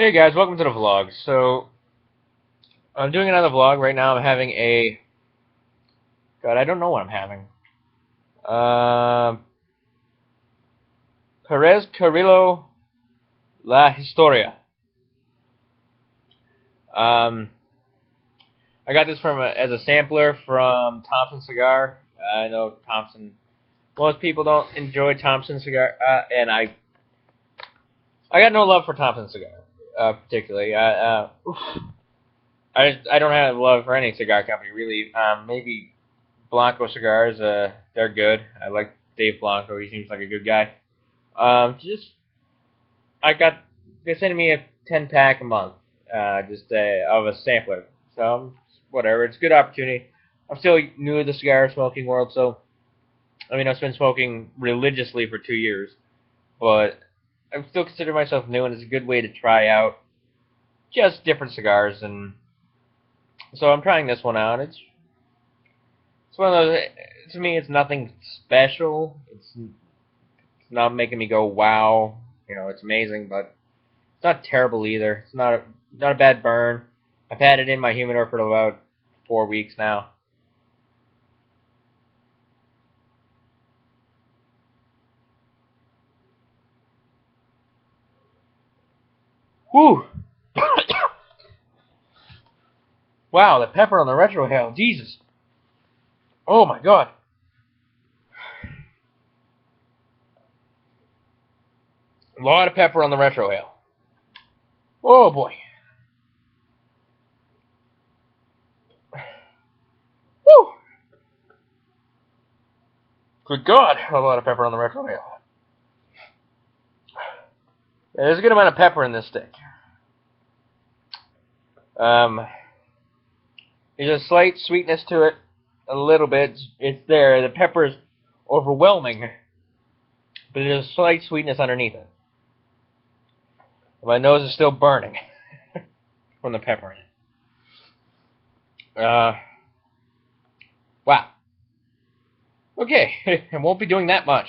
Hey guys, welcome to the vlog. So, I'm doing another vlog right now. I'm having a... God, I don't know what I'm having. Perez Carrillo La Historia. Um, I got this as a sampler from Thompson Cigar. I know Thompson... Most people don't enjoy Thompson Cigar, and I got no love for Thompson Cigar, particularly. I don't have love for any cigar company, really. Maybe Blanco cigars, they're good. I like Dave Blanco. He seems like a good guy. Just they're sending me a 10 pack a month, of a sampler. So whatever, it's a good opportunity. I'm still new to the cigar smoking world, so I mean I've been smoking religiously for 2 years, but I still consider myself new, and it's a good way to try out just different cigars. And so I'm trying this one out. It's one of those. To me, it's nothing special. It's not making me go wow. It's amazing, but it's not terrible either. It's not a bad burn. I've had it in my humidor for about 4 weeks now. Whew! Wow, the pepper on the retrohale, Jesus! Oh my God! A lot of pepper on the retrohale. Oh boy! Whew! Good God, a lot of pepper on the retrohale. There's a good amount of pepper in this stick. Um, there's a slight sweetness to it, a little bit. It's there. The pepper is overwhelming, but there's a slight sweetness underneath it. My nose is still burning from the pepper in it. Wow. Okay, I won't be doing that much.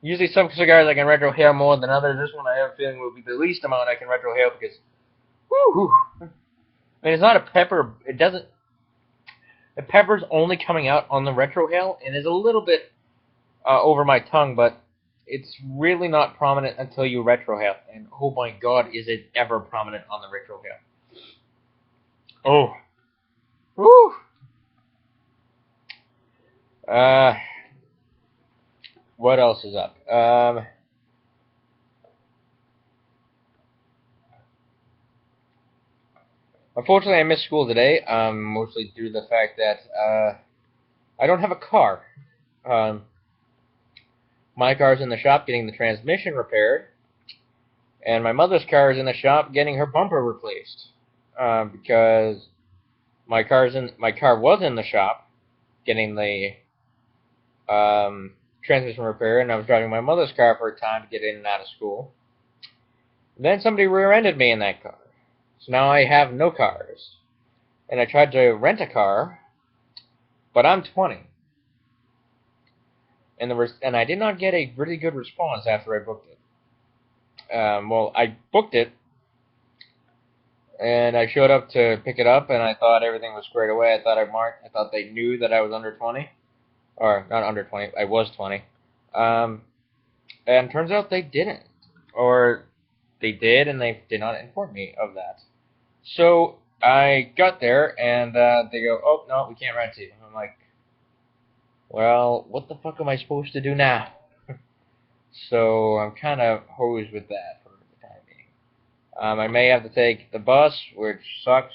Usually some cigars I can retrohale more than others. This one I have a feeling will be the least amount I can retrohale because, whoo, I mean, it's not a pepper. It doesn't. The pepper's only coming out on the retrohale and is a little bit over my tongue, but it's really not prominent until you retrohale. And oh my God, is it ever prominent on the retrohale? Oh, whoo. What else is up? Unfortunately, I missed school today, mostly due to the fact that I don't have a car. Um, my car's in the shop getting the transmission repaired, and my mother's car is in the shop getting her bumper replaced. Because my car was in the shop getting the transmission repaired, and I was driving my mother's car for a time to get in and out of school. Then somebody rear-ended me in that car, so now I have no cars. And I tried to rent a car, but I'm 20. And I did not get a really good response after I booked it. Well, I booked it, and I showed up to pick it up, and I thought everything was squared away. I thought they knew that I was under 20, or not under 20. I was 20, and turns out they didn't, or they did, and they did not inform me of that. So I got there, and they go, "Oh no, we can't rent you." I'm like, "Well, what the fuck am I supposed to do now?" So I'm kind of hosed with that for the time being. I may have to take the bus, which sucks.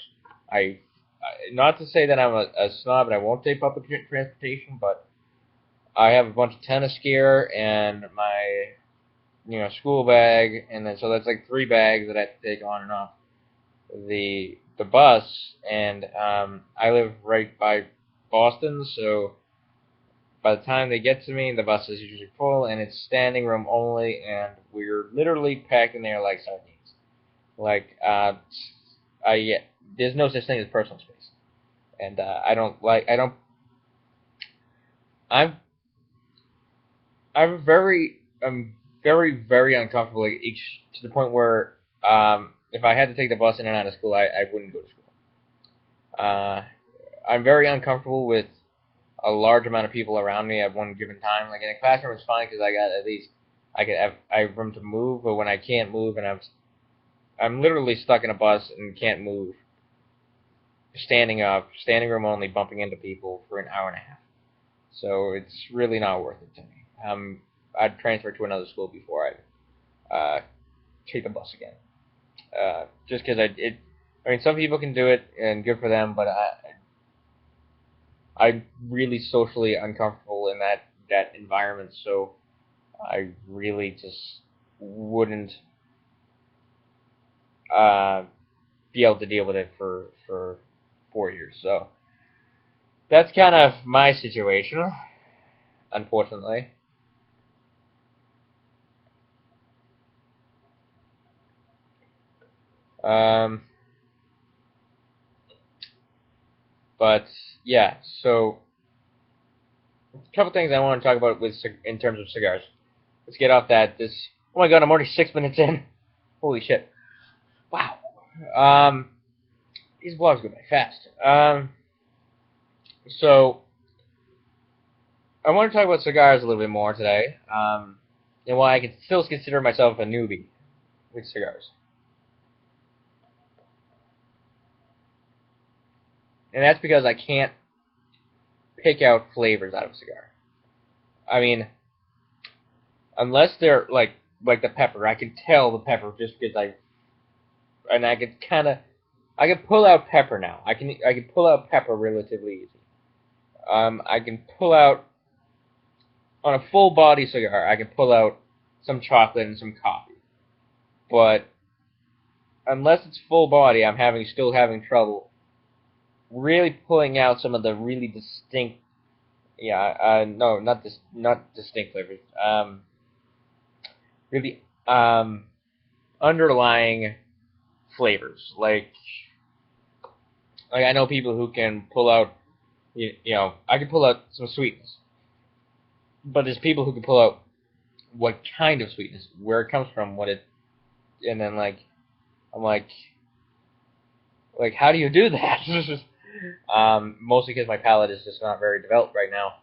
Not to say that I'm a snob and I won't take public transportation, but I have a bunch of tennis gear and my school bag, and then so that's like 3 bags that I have to take on and off the bus. And I live right by Boston, so by the time they get to me, the bus is usually full, and it's standing room only, and we're literally packed in there like sardines. Like, there's no such thing as personal space, and I'm, I'm very, very uncomfortable, like, to the point where, if I had to take the bus in and out of school, I wouldn't go to school. I'm very uncomfortable with a large amount of people around me at one given time. Like in a classroom, it's fine because I got at least I have room to move. But when I can't move and I'm literally stuck in a bus and can't move, standing up, standing room only, bumping into people for an hour and a half. So it's really not worth it to me. I'd transfer to another school before I take the bus again. Just because I mean, some people can do it and good for them, but I'm really socially uncomfortable in that environment, so I really just wouldn't be able to deal with it for 4 years. So that's kind of my situation, unfortunately. Um, but yeah, so a couple things I want to talk about in terms of cigars. Let's get off that. Oh my god, I'm already 6 minutes in. Holy shit! Wow. Um, these vlogs go by fast. So I want to talk about cigars a little bit more today, and why I can still consider myself a newbie with cigars. And that's because I can't pick out flavors out of a cigar. I mean, unless they're like the pepper, I can tell the pepper just because I can I can pull out pepper now. I can pull out pepper relatively easy. I can pull out on a full body cigar. I can pull out some chocolate and some coffee, but unless it's full body, still having trouble really pulling out some of the really distinct. Yeah, no, not distinct flavors. Really, underlying flavors. Like I know people who can pull out. You know, I can pull out some sweetness, but there's people who can pull out what kind of sweetness, where it comes from, and then I'm like, how do you do that? Mostly because my palate is just not very developed right now.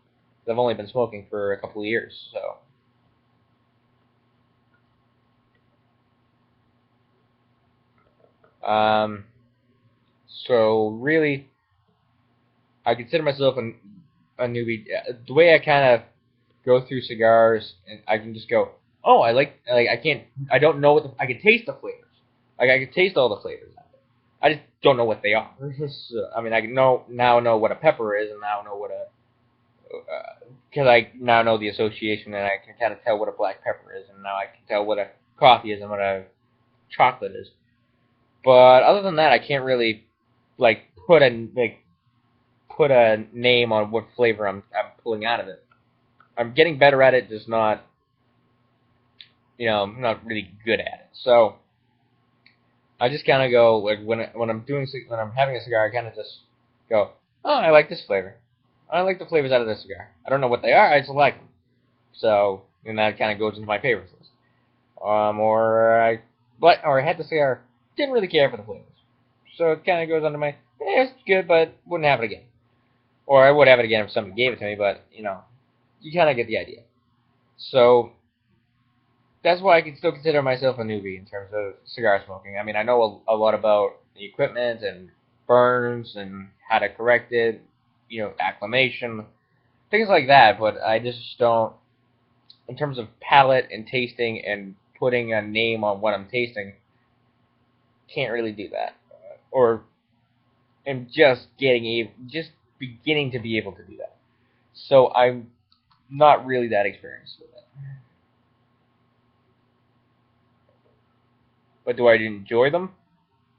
I've only been smoking for a couple of years, so so really, I consider myself a newbie. The way I kind of go through cigars, and I can just go, oh, I don't know I can taste the flavors. Like I can taste all the flavors. I just don't know what they are. So, I mean, I now know what a pepper is, and now know what a because I now know the association, and I can kind of tell what a black pepper is, and now I can tell what a coffee is and what a chocolate is. But other than that, I can't really like put a name on what flavor I'm pulling out of it. I'm getting better at it, just not I'm not really good at it. So I just kind of go like when I'm having a cigar, I kind of just go, oh, I like this flavor. I like the flavors out of this cigar. I don't know what they are. I just like them. So and that kind of goes into my favorites list. Or I had the cigar, didn't really care for the flavors. So it kind of goes under my, it's good, but wouldn't have it again. Or I would have it again if somebody gave it to me, but you kind of get the idea. So that's why I can still consider myself a newbie in terms of cigar smoking. I mean, I know a lot about the equipment and burns and how to correct it, acclimation, things like that, but I just don't, in terms of palate and tasting and putting a name on what I'm tasting, can't really do that. Or am just beginning to be able to do that. So I'm not really that experienced with it. But do I enjoy them?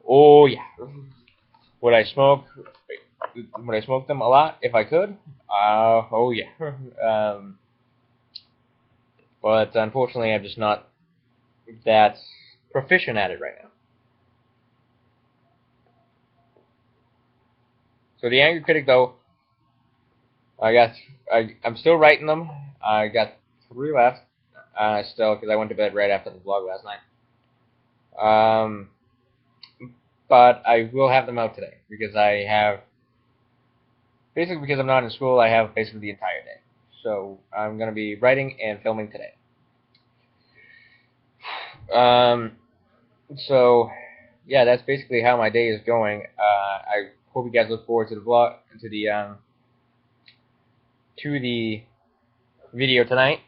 Oh yeah. Would I smoke? Would I smoke them a lot if I could? Oh yeah. um, but unfortunately, I'm just not that proficient at it right now. So the Angry Critic, though, I'm still writing them. I got 3 left. Still, because I went to bed right after the vlog last night. but I will have them out today because I have basically because I'm not in school. I have basically the entire day, so I'm gonna be writing and filming today. Um, so yeah, that's basically how my day is going. I hope you guys look forward to the vlog, to the video tonight.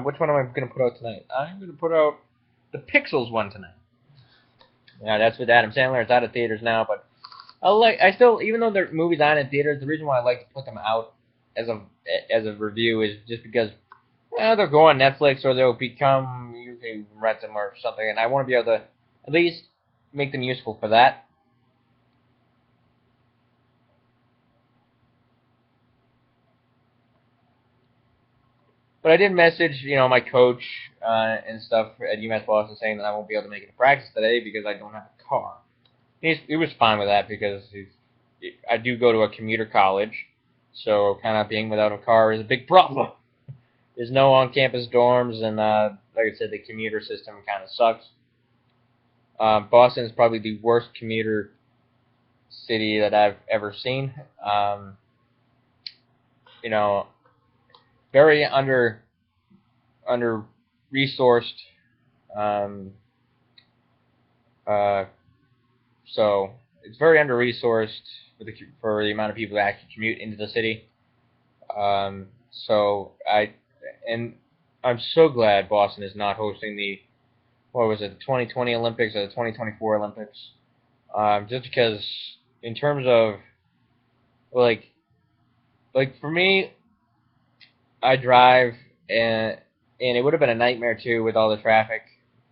Which one am I gonna put out tonight? I'm gonna put out the Pixels one tonight. Yeah, that's with Adam Sandler. It's out of theaters now, but I still, even though the movie's not in theaters, the reason why I like to put them out as a review is just because they'll go on Netflix or they'll become, you can rent them or something, and I want to be able to at least make them useful for that. But I did message, my coach and stuff at UMass Boston saying that I won't be able to make it to practice today because I don't have a car. He was fine with that because I do go to a commuter college, so kind of being without a car is a big problem. There's no on-campus dorms, and like I said, the commuter system kind of sucks. Boston is probably the worst commuter city that I've ever seen. You know, very under resourced. Um, so it's very under resourced for the amount of people that actually commute into the city. So I'm so glad Boston is not hosting the, what was it, the 2020 Olympics or the 2024 Olympics. Just because in terms of like for me, I drive and it would have been a nightmare too with all the traffic,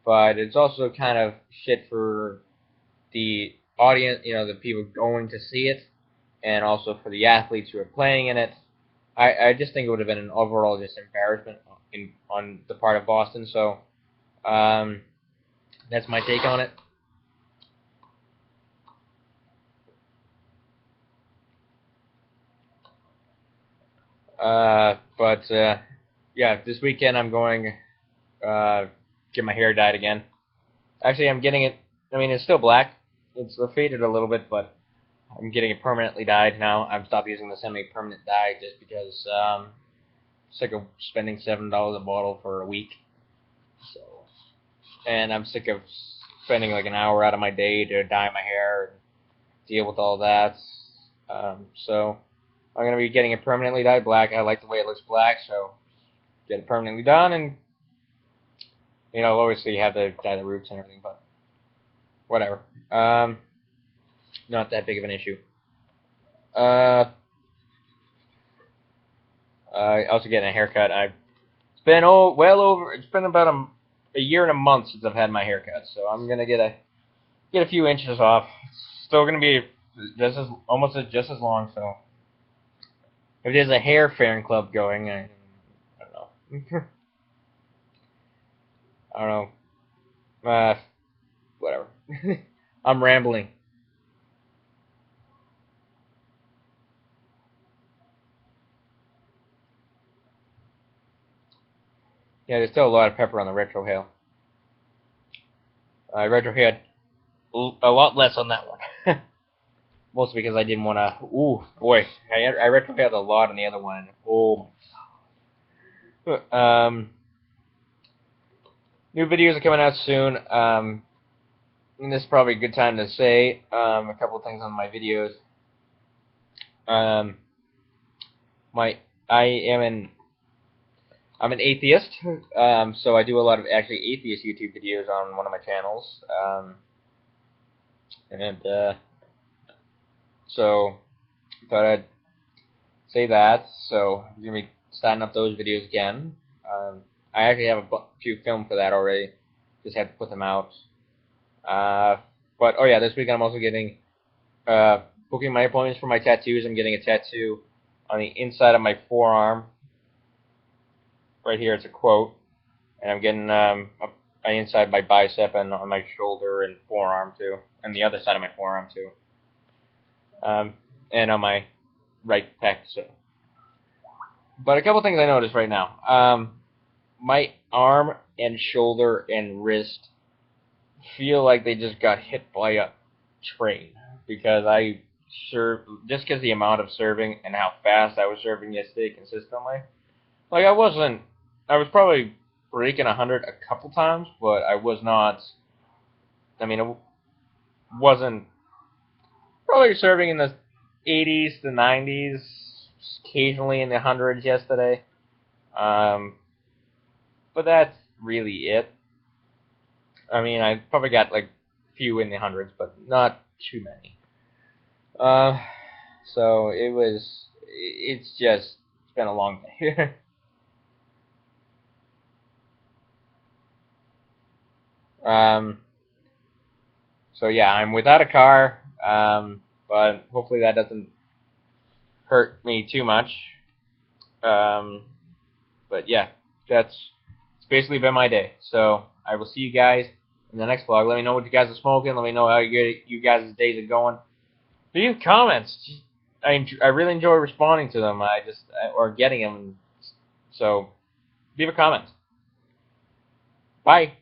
but it's also kind of shit for the audience, the people going to see it, and also for the athletes who are playing in it. I just think it would have been an overall just embarrassment on the part of Boston. So that's my take on it. Yeah, this weekend I'm going get my hair dyed again. Actually, I'm getting it. I mean, it's still black. It's faded a little bit, but I'm getting it permanently dyed now. I've stopped using the semi-permanent dye just because sick of spending $7 a bottle for a week. So, and I'm sick of spending like an hour out of my day to dye my hair and deal with all that. So I'm gonna be getting it permanently dyed black. I like the way it looks black, so get it permanently done, and obviously you have to dye the roots and everything, but whatever. Not that big of an issue. Also getting a haircut. It's been it's been about a year and a month since I've had my haircut, so I'm gonna get a few inches off. It's still gonna be almost just as long. So if there's a hair fan club going, I don't know. I don't know. Whatever. I'm rambling. Yeah, there's still a lot of pepper on the retro hail. Retro had a lot less on that one. Mostly because I didn't want to. Ooh, boy, I retro had a lot on the other one. Oh. New videos are coming out soon. And this is probably a good time to say a couple of things on my videos. I'm an atheist, so I do a lot of actually atheist YouTube videos on one of my channels, so I thought I'd say that. So I'm gonna be starting up those videos again. I actually have a few filmed for that already. Just had to put them out. But oh yeah, this week I'm also getting booking my appointments for my tattoos. I'm getting a tattoo on the inside of my forearm. Right here, it's a quote, and I'm getting inside my bicep and on my shoulder and forearm too, and the other side of my forearm too, and on my right pec. So, but a couple things I noticed right now. My arm and shoulder and wrist feel like they just got hit by train because I serve just because the amount of serving and how fast I was serving yesterday consistently. Like I wasn't, I was probably breaking 100 a couple times, but I was not. I mean, it wasn't probably serving in the 80s to 90s, occasionally in the hundreds yesterday. Um, but that's really it. I mean, I probably got like a few in the hundreds, but not too many. Uh, so it was. It's just. It's been a long day. um. So yeah, I'm without a car. But hopefully that doesn't hurt me too much. Um. But yeah, that's it's basically been my day. So I will see you guys in the next vlog. Let me know what you guys are smoking. Let me know how you guys' days are going. Leave comments. I really enjoy responding to them. Or getting them. So leave a comment. Bye.